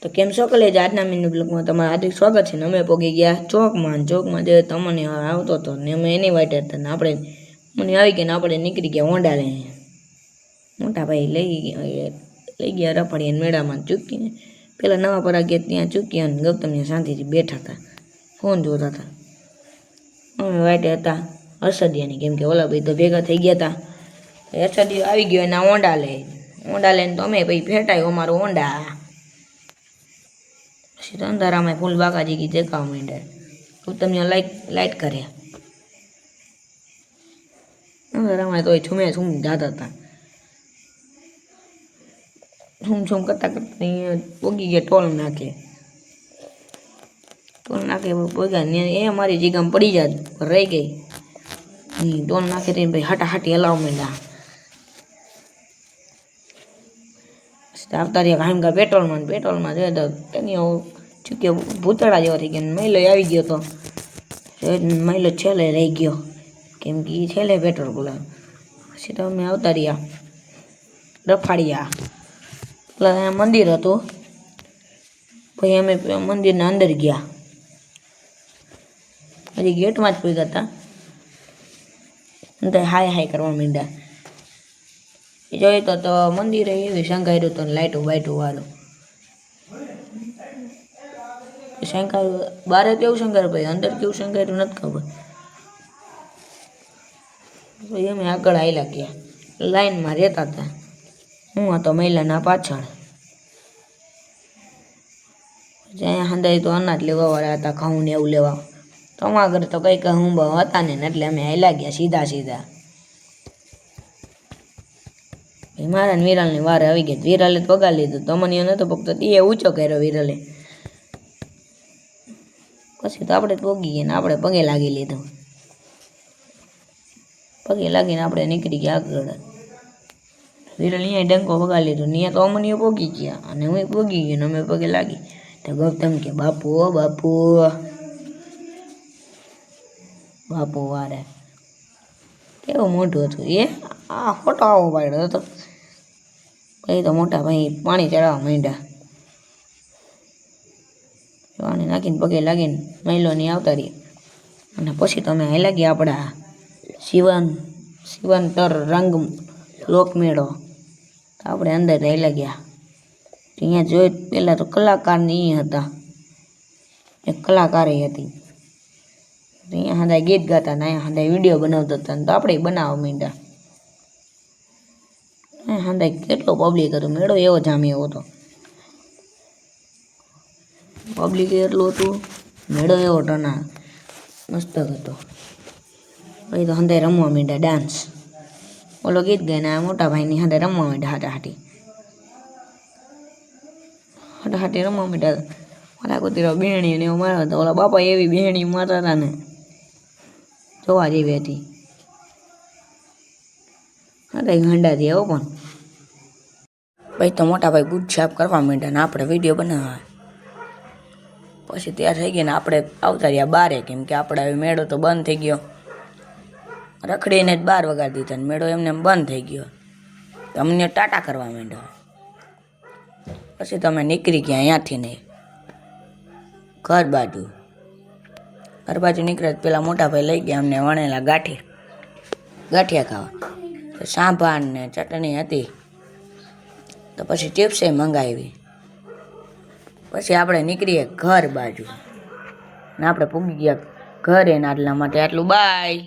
તો કેમ છો કલેજ આજના મિની બ્લોગમાં તમારું હાર્દિક સ્વાગત છે ને અમે પહોંચી ગયા ચોકમાં જે તમને આવતો હતો ને અમે એની વાટે હતા ને આપણે મને આવી ગયા ને આપણે નીકળી ગયા હોન્ડા લઈને મોટા ભાઈ લઈ ગયા રફાડીને મેળામાં ચૂકીને પેલા નવા પરા ગયા ત્યાં ચૂક્યા અને ગૌતમની શાંતિથી બેઠા હતા ફોન જોતા હતા અમે વાટે હતા હર્ષદિયાની કેમ કે ઓલા ભાઈ તો ભેગા થઈ ગયા હતા હર્ષદિયો આવી ગયો એના હોન્ડા લઈને તો અમે પછી ફેટાયો અમારો હોન્ડા પછી અંધારામાં ફૂલ બાકાજી કી દેખાવા માંડ્યા ગૌતમને લાઈટ કર્યા અંધારામાં તો છૂમે જાતા હતા છૂમ કરતા પોગી ગયા ટોલ નાખે પોગ્યા એ અમારી જગ્યામાં પડી જાત રહી ગઈ ટોલ નાખે તો ભાઈ હાટાહાટી હલાવ માંડ્યા આવતા રહ્યા કાયમ પેટ્રોલમાં જોઈએ તો તેની ચૂક્યો ભૂતળા જેવો થઈ ગયો મહિલો આવી ગયો તો મહિલો છેલ્લે રહી ગયો કેમ કે એ છેલ્લે પેટ્રોલ બોલા પછી તો અમે આવતા રહ્યા રફાડિયા પેલા મંદિર હતું પછી અમે મંદિરના અંદર ગયા હજી ગેટમાં જ પૂગ્યા હતા અંદર હાય કરવા માંડ્યા જોઈ તો મંદિરે એવી શંકાયું હતું લાઈટો બાઈટો વાળું શંકાયું બારે કેવું શંકાયું ભાઈ અંદર કેવું શંકાયું નથી ખબર પછી અમે આગળ આવેલા ગયા લાઈનમાં રહેતા હતા હું હતો મહિલાના પાછળ જ્યાં હંદાય તો અનાજ લેવા વાળા હતા ઘઉં ને એવું લેવા તો અમારા ઘરે તો કઈ હું હતા ને એટલે અમે આવેલા ગયા સીધા મારા ને વિરાલની વારે આવી ગયા વિરાલે તો પગાર લીધો તો મને નતો પગતો એ ઊંચો કર્યો વિરાલે પછી તો આપણે પોગી ગયા ને આપણે પગે લાગી લીધું પગે લાગીને આપણે નીકળી ગયા આગળ વિરલ અહીંયા ડંકો પગાર લીધો ત્યાં તો અમને પોગી ગયા અને હું પોગી ગયો ને અમે પગે લાગી તો ગૌતમ કે બાપુ વારે કેવું મોટું હતું એ આ ફોટો આવો પાડ્યો હતો પછી તો મોટા ભાઈ પાણી ચડાવવા માંડ્યા પાણી નાખીને પગે લાગીને મહિલોની આવતા રહી અને પછી તો અમે હાલ્યા ગયા આપણા શિવંતર રંગ લોકમેળો તો આપણે અંદર હાલ્યા ગયા અહીંયા જોઈ પહેલાં તો કલાકારની હતા એક કલાકાર હતી અહીંયા હંધાય ગીત ગાતા ને અહીંયા હંધાય વિડીયો બનાવતા હતા ને તો આપણે બનાવવા માંડ્યા હંધાય કેટલો પબ્લિક હતો મેળો એવો જામ્યો હતો પબ્લિક એટલું હતું મેળો એવો ટના મસ્ત હતો પછી તો હંધાય રમવા માંડ્યા ડાન્સ ઓલો ગીત ગાઈને આ મોટા ભાઈની હંધાય રમવા માંડ્યા હાટાહાટી રમવા માંડ્યા મારા કુતરા બેહણી ને એવું મારવા હતા ઓલા બાપા એવી બેહણી મારતા હતા ને જોવા જેવી હતી હંધાય ગાંડાથી એવો પણ પછી તો મોટા ભાઈ ગુડ છાપ કરવા માંડ્યા ને આપણે વિડીયો બનાવવા પછી તૈયાર થઈ ગયા ને આપણે આવતા રહ્યા બારે કેમ કે આપણે મેળો તો બંધ થઈ ગયો રખડીને જ 12 વગાડી દીધા ને મેળો એમને બંધ થઈ ગયો અમને ટાટા કરવા માંડ્યો પછી તો અમે નીકળી ગયા અહીંયાથી નહીં ઘર બાજુ નીકળ્યા પેલા મોટા ભાઈ લઈ ગયા અમને વણેલા ગાંઠિયા ખાવા સાંભાર ને ચટણી હતી તો પછી ચિપ્સે મંગાવી પછી આપણે નીકળીએ ઘર બાજુ ને આપણે પૂગી ગયા ઘરે ને આટલા માટે આટલું બાય.